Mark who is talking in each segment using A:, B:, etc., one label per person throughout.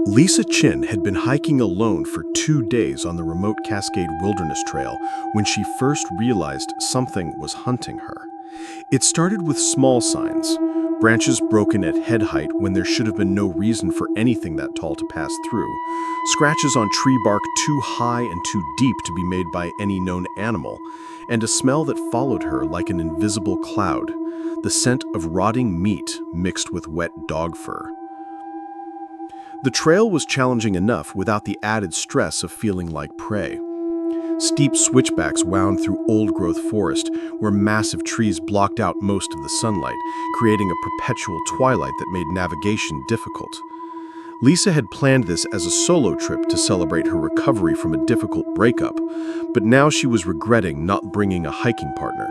A: Lisa Chin had been hiking alone for 2 days on the remote Cascade Wilderness Trail when she first realized something was hunting her. It started with small signs, branches broken at head height when there should have been no reason for anything that tall to pass through, scratches on tree bark too high and too deep to be made by any known animal, and a smell that followed her like an invisible cloud, the scent of rotting meat mixed with wet dog fur. The trail was challenging enough without the added stress of feeling like prey. Steep switchbacks wound through old-growth forest where massive trees blocked out most of the sunlight, creating a perpetual twilight that made navigation difficult. Lisa had planned this as a solo trip to celebrate her recovery from a difficult breakup, but now she was regretting not bringing a hiking partner.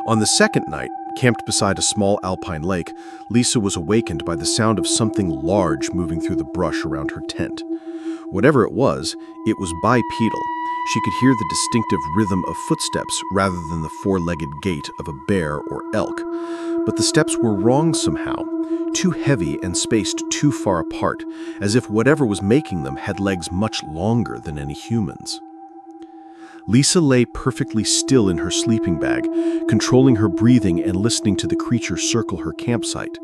A: On the second night, camped beside a small alpine lake, Lisa was awakened by the sound of something large moving through the brush around her tent. Whatever it was bipedal. She could hear the distinctive rhythm of footsteps rather than the four-legged gait of a bear or elk. But the steps were wrong somehow, too heavy and spaced too far apart, as if whatever was making them had legs much longer than any humans. Lisa lay perfectly still in her sleeping bag, controlling her breathing and listening to the creature circle her campsite.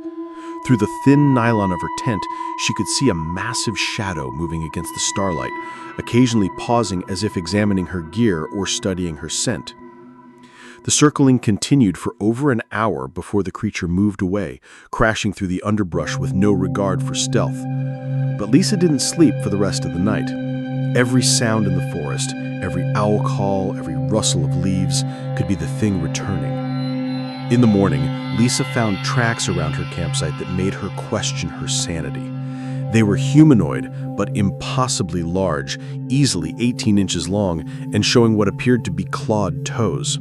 A: Through the thin nylon of her tent, she could see a massive shadow moving against the starlight, occasionally pausing as if examining her gear or studying her scent. The circling continued for over an hour before the creature moved away, crashing through the underbrush with no regard for stealth. But Lisa didn't sleep for the rest of the night. Every sound in the forest, every owl call, every rustle of leaves could be the thing returning. In the morning, Lisa found tracks around her campsite that made her question her sanity. They were humanoid, but impossibly large, easily 18 inches long, and showing what appeared to be clawed toes.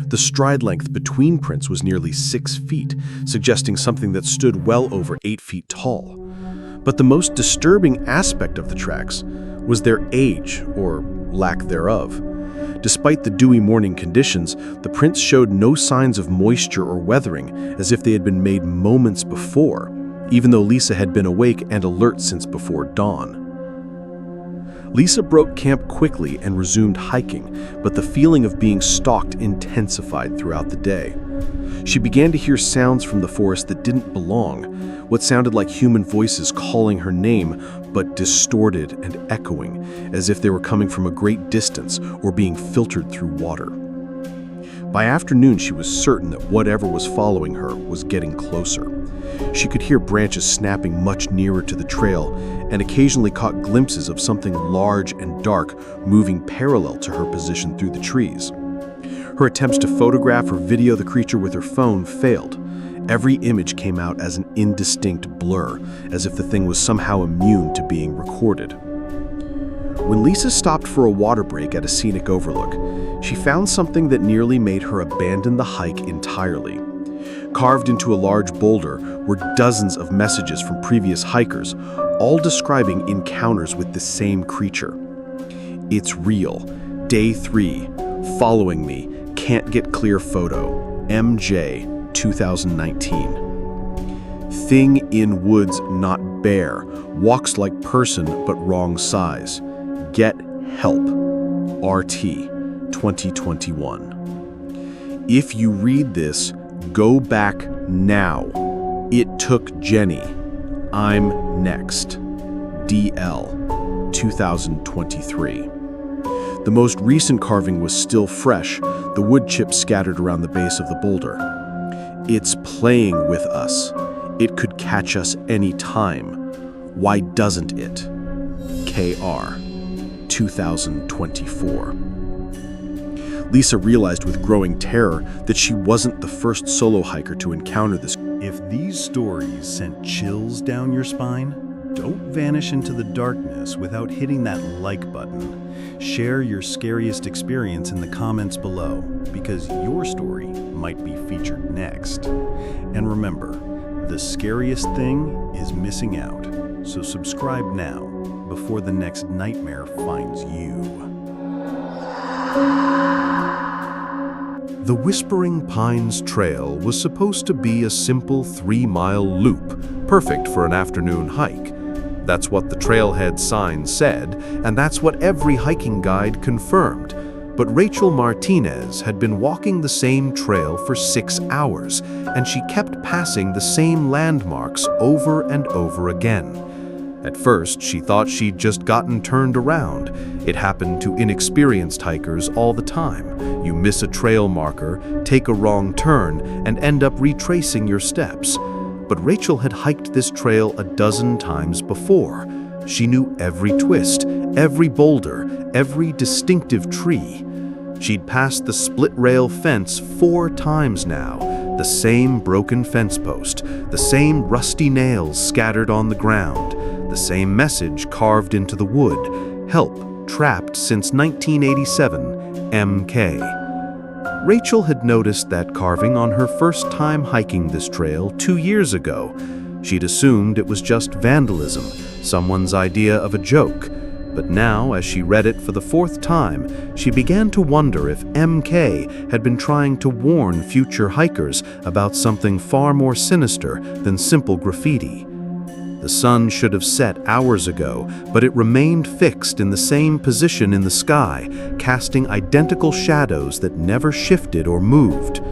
A: The stride length between prints was nearly 6 feet, suggesting something that stood well over 8 feet tall. But the most disturbing aspect of the tracks was their age, or lack thereof. Despite the dewy morning conditions, the prints showed no signs of moisture or weathering, as if they had been made moments before, even though Lisa had been awake and alert since before dawn. Lisa broke camp quickly and resumed hiking, but the feeling of being stalked intensified throughout the day. She began to hear sounds from the forest that didn't belong, what sounded like human voices calling her name, but distorted and echoing, as if they were coming from a great distance or being filtered through water. By afternoon, she was certain that whatever was following her was getting closer. She could hear branches snapping much nearer to the trail and occasionally caught glimpses of something large and dark moving parallel to her position through the trees. Her attempts to photograph or video the creature with her phone failed. Every image came out as an indistinct blur, as if the thing was somehow immune to being recorded. When Lisa stopped for a water break at a scenic overlook, she found something that nearly made her abandon the hike entirely. Carved into a large boulder were dozens of messages from previous hikers, all describing encounters with the same creature. "It's real. Day 3. Following me. Can't get clear photo. MJ, 2019. Thing in woods not bear. Walks like person but wrong size. Get help. RT, 2021. If you read this, go back now. It took Jenny. I'm next. DL, 2023. The most recent carving was still fresh, the wood chips scattered around the base of the boulder. It's playing with us. It could catch us any time. Why doesn't it? KR, 2024. Lisa realized with growing terror that she wasn't the first solo hiker to encounter this.
B: If these stories sent chills down your spine, don't vanish into the darkness without hitting that like button. Share your scariest experience in the comments below, because your story might be featured next. And remember, the scariest thing is missing out. So subscribe now before the next nightmare finds you.
C: The Whispering Pines Trail was supposed to be a simple 3-mile loop, perfect for an afternoon hike. That's what the trailhead sign said, and that's what every hiking guide confirmed. But Rachel Martinez had been walking the same trail for 6 hours, and she kept passing the same landmarks over and over again. At first, she thought she'd just gotten turned around. It happened to inexperienced hikers all the time. You miss a trail marker, take a wrong turn, and end up retracing your steps. But Rachel had hiked this trail a dozen times before. She knew every twist, every boulder, every distinctive tree. She'd passed the split-rail fence 4 times now, the same broken fence post, the same rusty nails scattered on the ground, the same message carved into the wood: help, trapped since 1987, MK. Rachel had noticed that carving on her first time hiking this trail 2 years ago. She'd assumed it was just vandalism, someone's idea of a joke. But now, as she read it for the 4th time, she began to wonder if MK had been trying to warn future hikers about something far more sinister than simple graffiti. The sun should have set hours ago, but it remained fixed in the same position in the sky, casting identical shadows that never shifted or moved.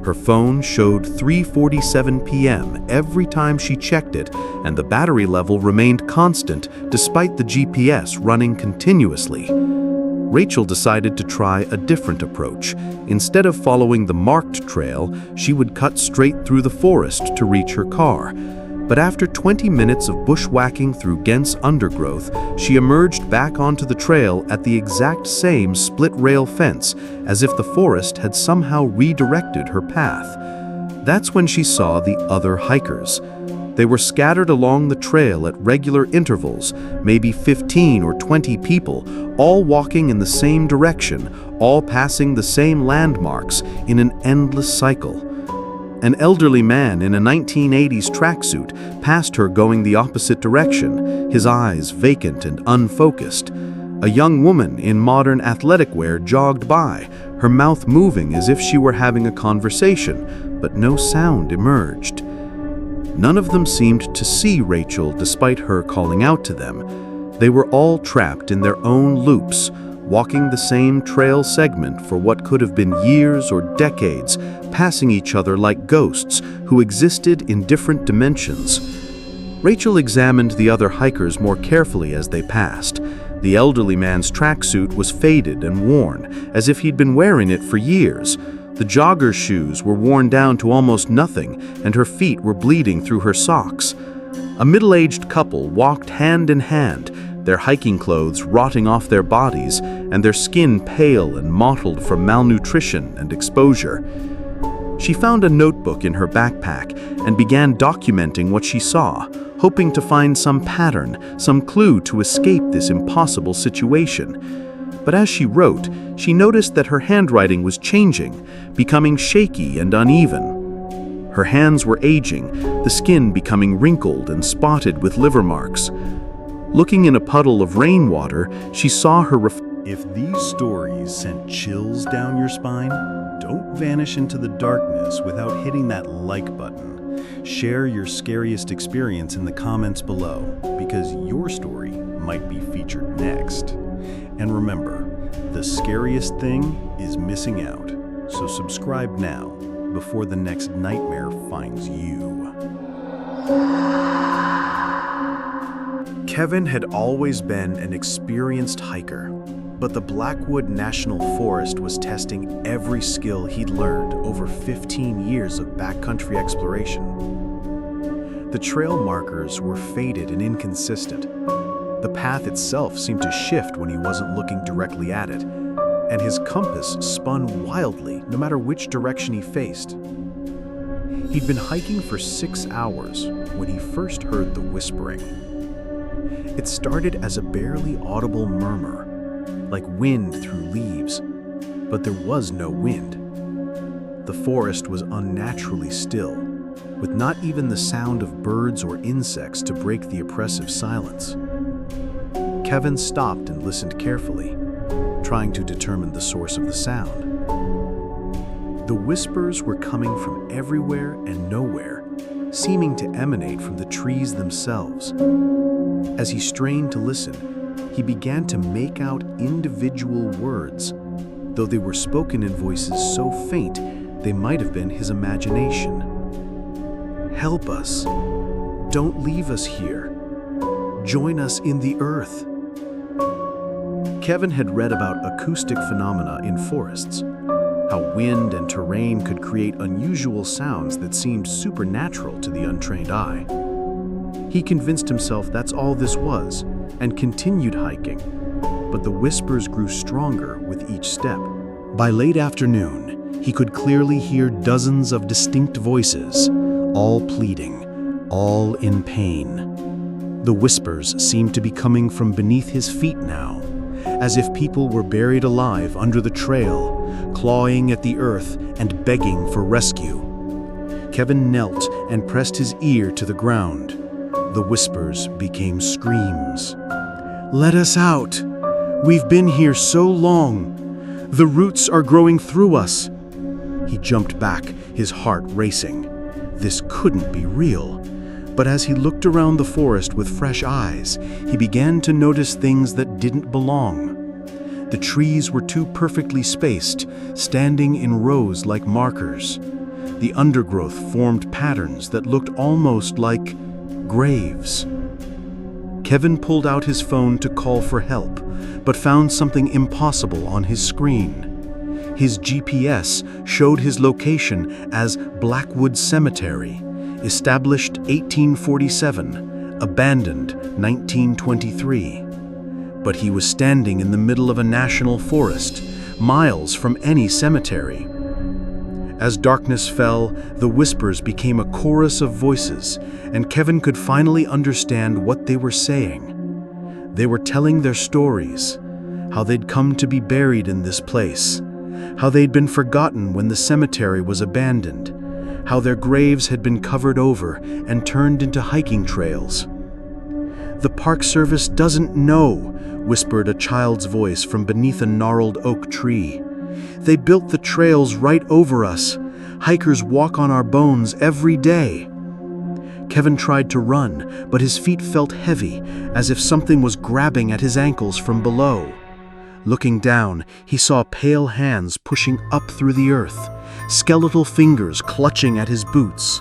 C: Her phone showed 3:47 p.m. every time she checked it, and the battery level remained constant despite the GPS running continuously. Rachel decided to try a different approach. Instead of following the marked trail, she would cut straight through the forest to reach her car. But after 20 minutes of bushwhacking through dense undergrowth, she emerged back onto the trail at the exact same split-rail fence, as if the forest had somehow redirected her path. That's when she saw the other hikers. They were scattered along the trail at regular intervals, maybe 15 or 20 people, all walking in the same direction, all passing the same landmarks in an endless cycle. An elderly man in a 1980s tracksuit passed her going the opposite direction, his eyes vacant and unfocused. A young woman in modern athletic wear jogged by, her mouth moving as if she were having a conversation, but no sound emerged. None of them seemed to see Rachel despite her calling out to them. They were all trapped in their own loops, walking the same trail segment for what could have been years or decades, passing each other like ghosts who existed in different dimensions. Rachel examined the other hikers more carefully as they passed. The elderly man's tracksuit was faded and worn, as if he'd been wearing it for years. The jogger shoes were worn down to almost nothing, and her feet were bleeding through her socks. A middle-aged couple walked hand in hand, their hiking clothes rotting off their bodies, and their skin pale and mottled from malnutrition and exposure. She found a notebook in her backpack and began documenting what she saw, hoping to find some pattern, some clue to escape this impossible situation. But as she wrote, she noticed that her handwriting was changing, becoming shaky and uneven. Her hands were aging, the skin becoming wrinkled and spotted with liver marks. Looking in a puddle of rainwater, she saw her
B: If these stories sent chills down your spine, don't vanish into the darkness without hitting that like button. Share your scariest experience in the comments below, because your story might be featured next. And remember, the scariest thing is missing out. So subscribe now before the next nightmare finds you.
A: Kevin had always been an experienced hiker, but the Blackwood National Forest was testing every skill he'd learned over 15 years of backcountry exploration. The trail markers were faded and inconsistent. The path itself seemed to shift when he wasn't looking directly at it, and his compass spun wildly no matter which direction he faced. He'd been hiking for 6 hours when he first heard the whispering. It started as a barely audible murmur, like wind through leaves, but there was no wind. The forest was unnaturally still, with not even the sound of birds or insects to break the oppressive silence. Kevin stopped and listened carefully, trying to determine the source of the sound. The whispers were coming from everywhere and nowhere, seeming to emanate from the trees themselves.
B: As he strained to listen, he began to make out individual words, though they were spoken in voices so faint they might have been his imagination. "Help us. Don't leave us here. Join us in the earth." Kevin had read about acoustic phenomena in forests, how wind and terrain could create unusual sounds that seemed supernatural to the untrained eye. He convinced himself that's all this was and continued hiking, but the whispers grew stronger with each step. By late afternoon, he could clearly hear dozens of distinct voices, all pleading, all in pain. The whispers seemed to be coming from beneath his feet now, as if people were buried alive under the trail, clawing at the earth and begging for rescue. Kevin knelt and pressed his ear to the ground. The whispers became screams. "Let us out! We've been here so long! The roots are growing through us!" He jumped back, his heart racing. This couldn't be real. But as he looked around the forest with fresh eyes, he began to notice things that didn't belong. The trees were too perfectly spaced, standing in rows like markers. The undergrowth formed patterns that looked almost like graves. Kevin pulled out his phone to call for help, but found something impossible on his screen. His GPS showed his location as Blackwood Cemetery, established 1847, abandoned 1923. But he was standing in the middle of a national forest, miles from any cemetery. As darkness fell, the whispers became a chorus of voices, and Kevin could finally understand what they were saying. They were telling their stories, how they'd come to be buried in this place, how they'd been forgotten when the cemetery was abandoned, how their graves had been covered over and turned into hiking trails. "The Park Service doesn't know," whispered a child's voice from beneath a gnarled oak tree. "They built the trails right over us. Hikers walk on our bones every day." Kevin tried to run, but his feet felt heavy, as if something was grabbing at his ankles from below. Looking down, he saw pale hands pushing up through the earth, skeletal fingers clutching at his boots.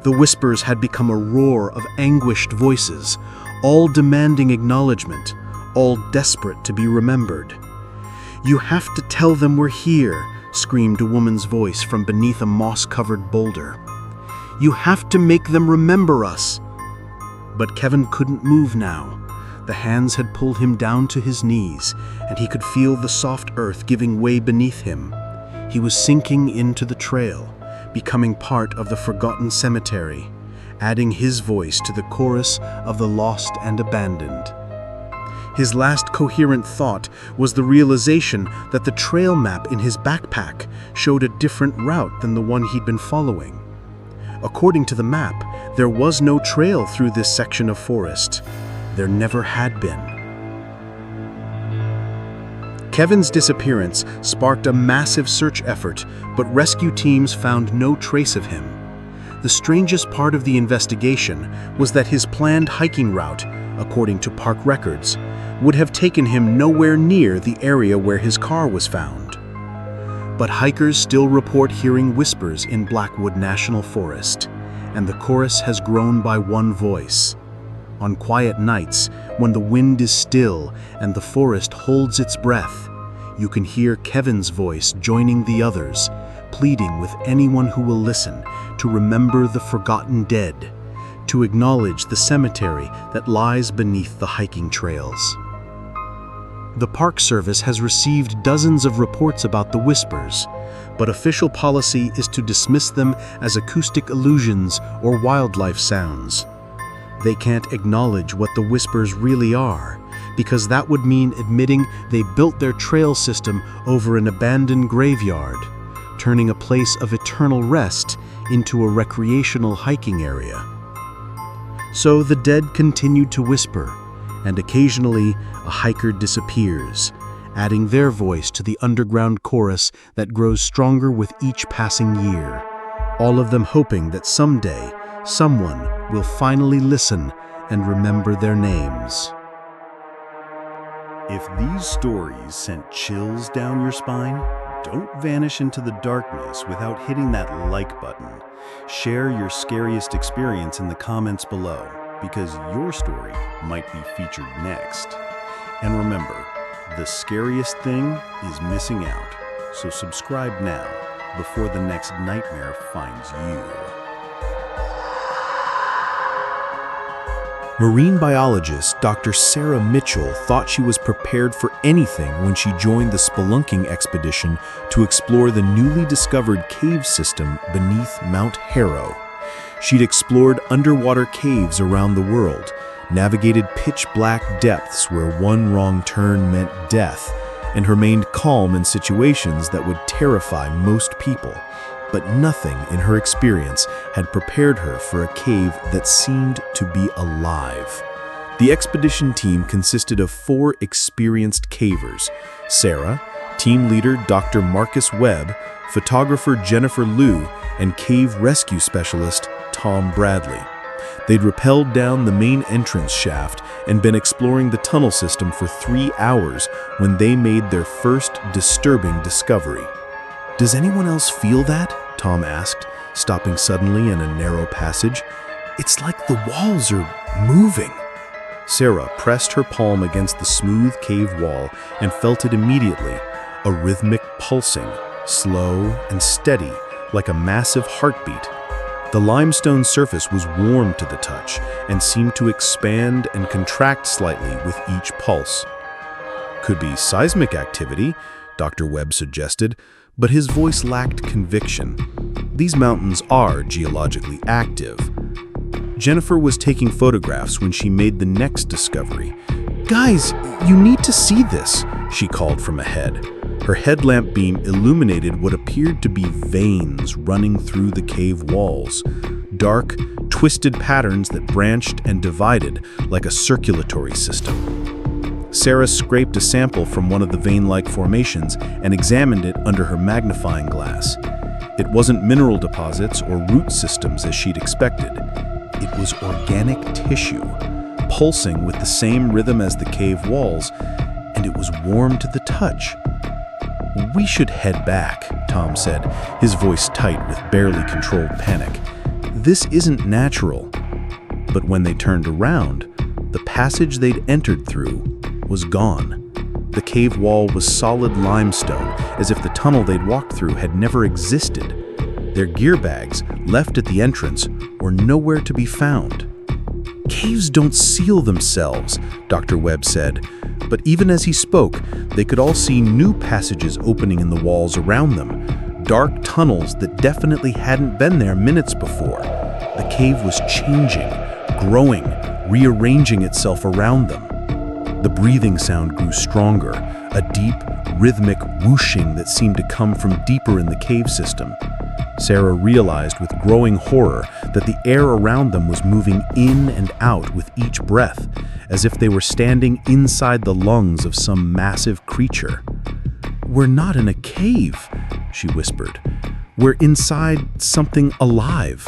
B: The whispers had become a roar of anguished voices, all demanding acknowledgement, all desperate to be remembered. "You have to tell them we're here," screamed a woman's voice from beneath a moss-covered boulder. "You have to make them remember us." But Kevin couldn't move now. The hands had pulled him down to his knees, and he could feel the soft earth giving way beneath him. He was sinking into the trail, becoming part of the forgotten cemetery, adding his voice to the chorus of the lost and abandoned. His last coherent thought was the realization that the trail map in his backpack showed a different route than the one he'd been following. According to the map, there was no trail through this section of forest. There never had been. Kevin's disappearance sparked a massive search effort, but rescue teams found no trace of him. The strangest part of the investigation was that his planned hiking route, according to park records, would have taken him nowhere near the area where his car was found. But hikers still report hearing whispers in Blackwood National Forest, and the chorus has grown by one voice. On quiet nights, when the wind is still and the forest holds its breath, you can hear Kevin's voice joining the others, pleading with anyone who will listen to remember the forgotten dead, to acknowledge the cemetery that lies beneath the hiking trails. The Park Service has received dozens of reports about the whispers, but official policy is to dismiss them as acoustic illusions or wildlife sounds. They can't acknowledge what the whispers really are, because that would mean admitting they built their trail system over an abandoned graveyard, turning a place of eternal rest into a recreational hiking area. So the dead continued to whisper, and occasionally a hiker disappears, adding their voice to the underground chorus that grows stronger with each passing year, all of them hoping that someday someone will finally listen and remember their names. If these stories sent chills down your spine, don't vanish into the darkness without hitting that like button. Share your scariest experience in the comments below, because your story might be featured next. And remember, the scariest thing is missing out. So subscribe now before the next nightmare finds you.
A: Marine biologist Dr. Sarah Mitchell thought she was prepared for anything when she joined the spelunking expedition to explore the newly discovered cave system beneath Mount Harrow. She'd explored underwater caves around the world, navigated pitch-black depths where one wrong turn meant death, and remained calm in situations that would terrify most people. But nothing in her experience had prepared her for a cave that seemed to be alive. The expedition team consisted of 4 experienced cavers: Sarah, team leader Dr. Marcus Webb, photographer Jennifer Liu, and cave rescue specialist Tom Bradley. They'd rappelled down the main entrance shaft and been exploring the tunnel system for 3 hours when they made their first disturbing discovery. "Does anyone else feel that?" Tom asked, stopping suddenly in a narrow passage. "It's like the walls are moving." Sarah pressed her palm against the smooth cave wall and felt it immediately, a rhythmic pulsing, slow and steady, like a massive heartbeat. The limestone surface was warm to the touch and seemed to expand and contract slightly with each pulse. "Could be seismic activity," Dr. Webb suggested, but his voice lacked conviction. These mountains are geologically active. Jennifer was taking photographs when she made the next discovery. "Guys, you need to see this," she called from ahead. Her headlamp beam illuminated what appeared to be veins running through the cave walls, dark, twisted patterns that branched and divided like a circulatory system. Sarah scraped a sample from one of the vein-like formations and examined it under her magnifying glass. It wasn't mineral deposits or root systems as she'd expected. It was organic tissue, pulsing with the same rhythm as the cave walls, and it was warm to the touch. "We should head back," Tom said, his voice tight with barely controlled panic. "This isn't natural." But when they turned around, the passage they'd entered through was gone. The cave wall was solid limestone, as if the tunnel they'd walked through had never existed. Their gear bags, left at the entrance, were nowhere to be found. "Caves don't seal themselves," Dr. Webb said. But even as he spoke, they could all see new passages opening in the walls around them, dark tunnels that definitely hadn't been there minutes before. The cave was changing, growing, rearranging itself around them. The breathing sound grew stronger, a deep, rhythmic whooshing that seemed to come from deeper in the cave system. Sarah realized with growing horror that the air around them was moving in and out with each breath, as if they were standing inside the lungs of some massive creature. "We're not in a cave," she whispered. "We're inside something alive."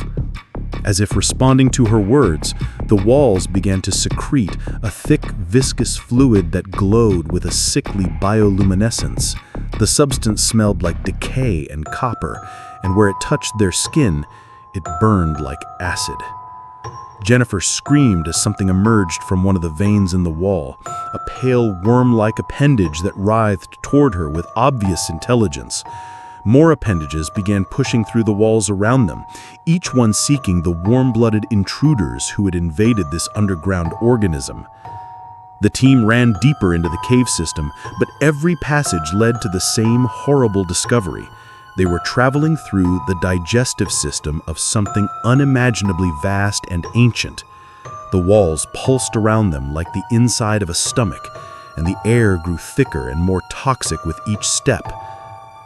A: As if responding to her words, the walls began to secrete a thick, viscous fluid that glowed with a sickly bioluminescence. The substance smelled like decay and copper, and where it touched their skin, it burned like acid. Jennifer screamed as something emerged from one of the veins in the wall, a pale worm-like appendage that writhed toward her with obvious intelligence. More appendages began pushing through the walls around them, each one seeking the warm-blooded intruders who had invaded this underground organism. The team ran deeper into the cave system, but every passage led to the same horrible discovery. They were traveling through the digestive system of something unimaginably vast and ancient. The walls pulsed around them like the inside of a stomach, and the air grew thicker and more toxic with each step.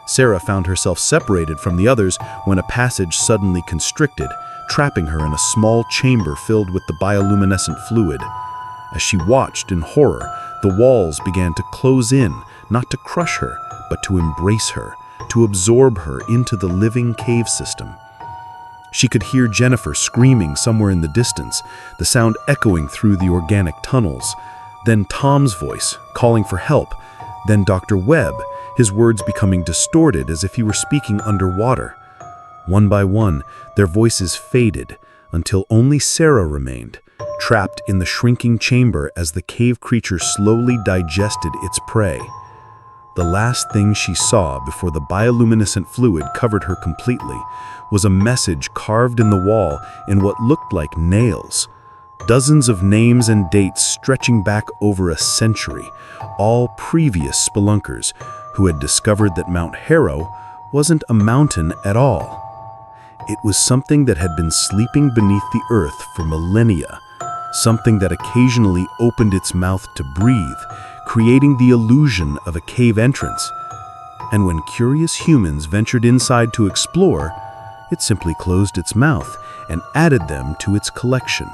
A: Sarah found herself separated from the others when a passage suddenly constricted, trapping her in a small chamber filled with the bioluminescent fluid. As she watched in horror, the walls began to close in, not to crush her, but to embrace her, to absorb her into the living cave system.
B: She could hear Jennifer screaming somewhere in the distance, the sound echoing through the organic tunnels. Then Tom's voice, calling for help. Then Dr. Webb, his words becoming distorted as if he were speaking underwater. One by one, their voices faded until only Sarah remained, trapped in the shrinking chamber as the cave creature slowly digested its prey. The last thing she saw before the bioluminescent fluid covered her completely was a message carved in the wall in what looked like nails. Dozens of names and dates stretching back over a century, all previous spelunkers who had discovered that Mount Harrow wasn't a mountain at all. It was something that had been sleeping beneath the earth for millennia, something that occasionally opened its mouth to breathe, creating the illusion of a cave entrance. And when curious humans ventured inside to explore, it simply closed its mouth and added them to its collection.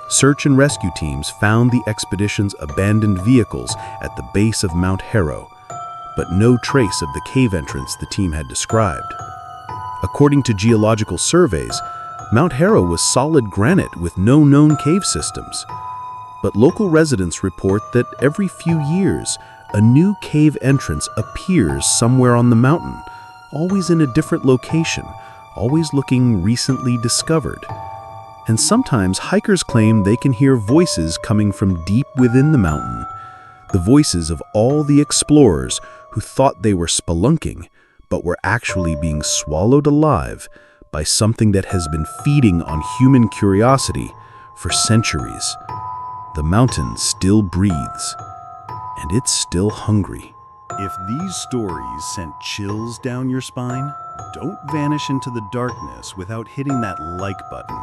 B: Search and rescue teams found the expedition's abandoned vehicles at the base of Mount Harrow, but no trace of the cave entrance the team had described. According to geological surveys, Mount Harrow was solid granite with no known cave systems. But local residents report that every few years, a new cave entrance appears somewhere on the mountain, always in a different location, always looking recently discovered. And sometimes hikers claim they can hear voices coming from deep within the mountain, the voices of all the explorers who thought they were spelunking, but were actually being swallowed alive by something that has been feeding on human curiosity for centuries. The mountain still breathes, and it's still hungry.
D: If these stories sent chills down your spine, don't vanish into the darkness without hitting that like button.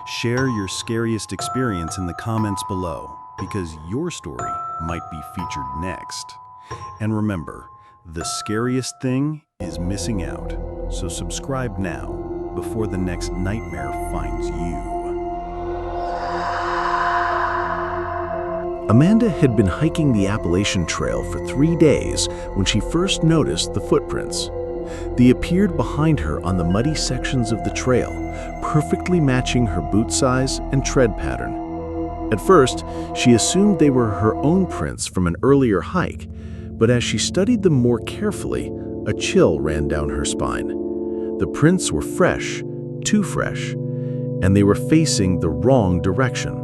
D: Share your scariest experience in the comments below, because your story might be featured next. And remember, the scariest thing is missing out. So subscribe now before the next nightmare finds you.
C: Amanda had been hiking the Appalachian Trail for 3 days when she first noticed the footprints. They appeared behind her on the muddy sections of the trail, perfectly matching her boot size and tread pattern. At first, she assumed they were her own prints from an earlier hike, but as she studied them more carefully, a chill ran down her spine. The prints were fresh, too fresh, and they were facing the wrong direction.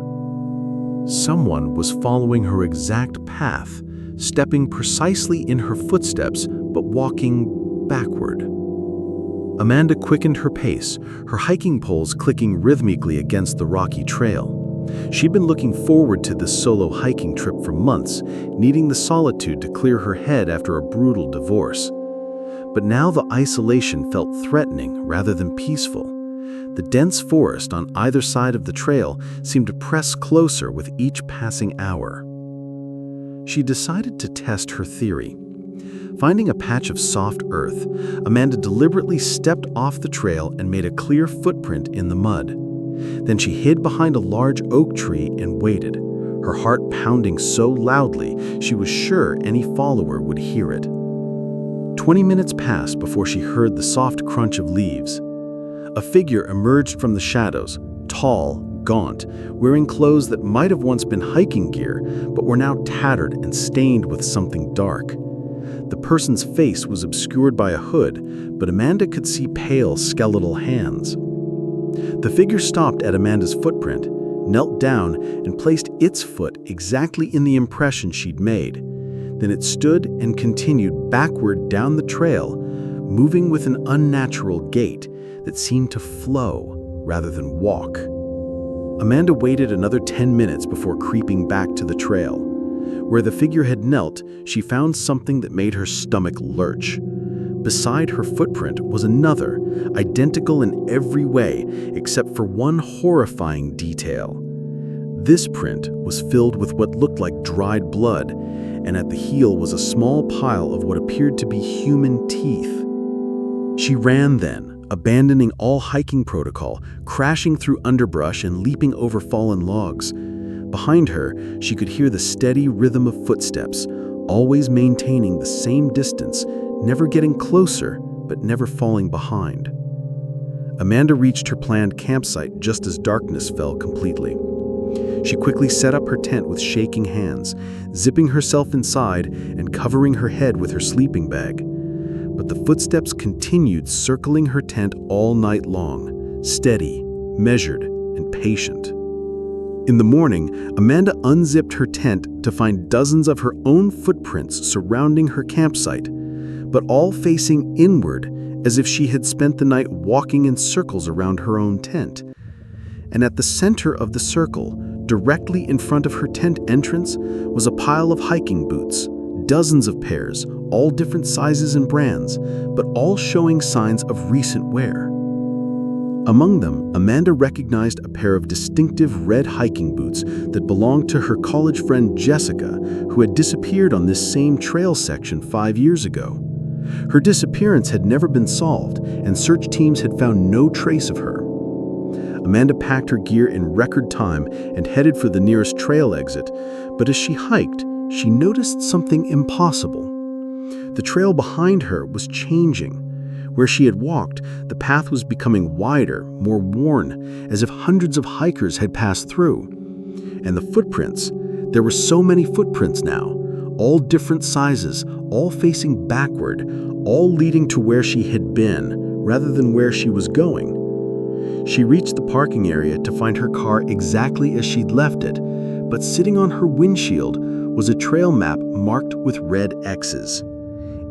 C: Someone was following her exact path, stepping precisely in her footsteps, but walking backward. Amanda quickened her pace, her hiking poles clicking rhythmically against the rocky trail. She'd been looking forward to this solo hiking trip for months, needing the solitude to clear her head after a brutal divorce. But now the isolation felt threatening rather than peaceful. The dense forest on either side of the trail seemed to press closer with each passing hour. She decided to test her theory. Finding a patch of soft earth, Amanda deliberately stepped off the trail and made a clear footprint in the mud. Then she hid behind a large oak tree and waited, her heart pounding so loudly she was sure any follower would hear it. 20 minutes passed before she heard the soft crunch of leaves. A figure emerged from the shadows, tall, gaunt, wearing clothes that might have once been hiking gear, but were now tattered and stained with something dark. The person's face was obscured by a hood, but Amanda could see pale, skeletal hands. The figure stopped at Amanda's footprint, knelt down, and placed its foot exactly in the impression she'd made. Then it stood and continued backward down the trail, moving with an unnatural gait that seemed to flow rather than walk. Amanda waited another 10 minutes before creeping back to the trail. Where the figure had knelt, she found something that made her stomach lurch. Beside her footprint was another, identical in every way except for one horrifying detail. This print was filled with what looked like dried blood, and at the heel was a small pile of what appeared to be human teeth. She ran then, abandoning all hiking protocol, crashing through underbrush and leaping over fallen logs. Behind her, she could hear the steady rhythm of footsteps, always maintaining the same distance, never getting closer, but never falling behind.
A: Amanda reached her planned campsite just as darkness fell completely. She quickly set up her tent with shaking hands, zipping herself inside and covering her head with her sleeping bag. But the footsteps continued circling her tent all night long, steady, measured, and patient. In the morning, Amanda unzipped her tent to find dozens of her own footprints surrounding her campsite, but all facing inward as if she had spent the night walking in circles around her own tent. And at the center of the circle, directly in front of her tent entrance, was a pile of hiking boots, dozens of pairs, all different sizes and brands, but all showing signs of recent wear. Among them, Amanda recognized a pair of distinctive red hiking boots that belonged to her college friend Jessica, who had disappeared on this same trail section 5 years ago. Her disappearance had never been solved, and search teams had found no trace of her. Amanda packed her gear in record time and headed for the nearest trail exit, but as she hiked, she noticed something impossible. The trail behind her was changing. Where she had walked, the path was becoming wider, more worn, as if hundreds of hikers had passed through. And the footprints, there were so many footprints now, all different sizes, all facing backward, all leading to where she had been, rather than where she was going. She reached the parking area to find her car exactly as she'd left it, but sitting on her windshield was a trail map marked with red X's.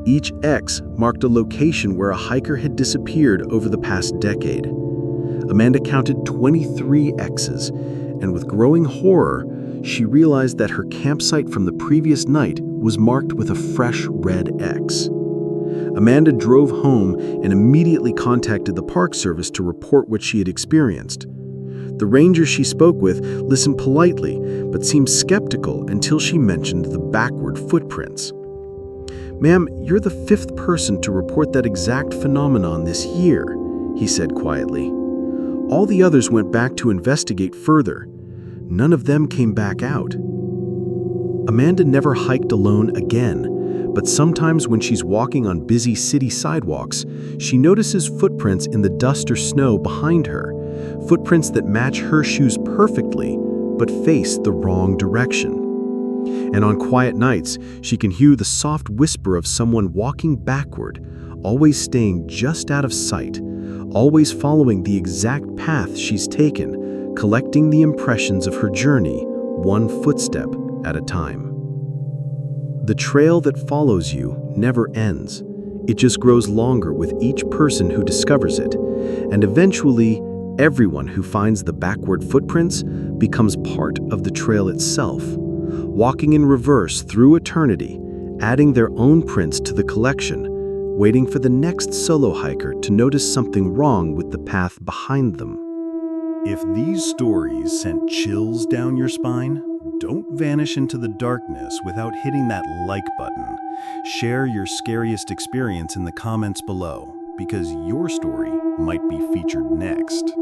A: Each X marked a location where a hiker had disappeared over the past decade. Amanda counted 23 X's, and with growing horror, she realized that her campsite from the previous night was marked with a fresh red X. Amanda drove home and immediately contacted the Park Service to report what she had experienced. The ranger she spoke with listened politely, but seemed skeptical until she mentioned the backward footprints. "Ma'am, you're the 5th person to report that exact phenomenon this year," he said quietly. "All the others went back to investigate further. None of them came back out." Amanda never hiked alone again, but sometimes when she's walking on busy city sidewalks, she notices footprints in the dust or snow behind her, footprints that match her shoes perfectly, but face the wrong direction. And on quiet nights, she can hear the soft whisper of someone walking backward, always staying just out of sight, always following the exact path she's taken, collecting the impressions of her journey, one footstep at a time. The trail that follows you never ends. It just grows longer with each person who discovers it, and eventually, everyone who finds the backward footprints becomes part of the trail itself, walking in reverse through eternity, adding their own prints to the collection, waiting for the next solo hiker to notice something wrong with the path behind them.
B: If these stories sent chills down your spine, don't vanish into the darkness without hitting that like button. Share your scariest experience in the comments below, because your story might be featured next.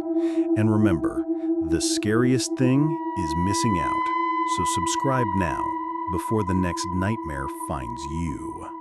B: And remember, the scariest thing is missing out. So subscribe now before the next nightmare finds you.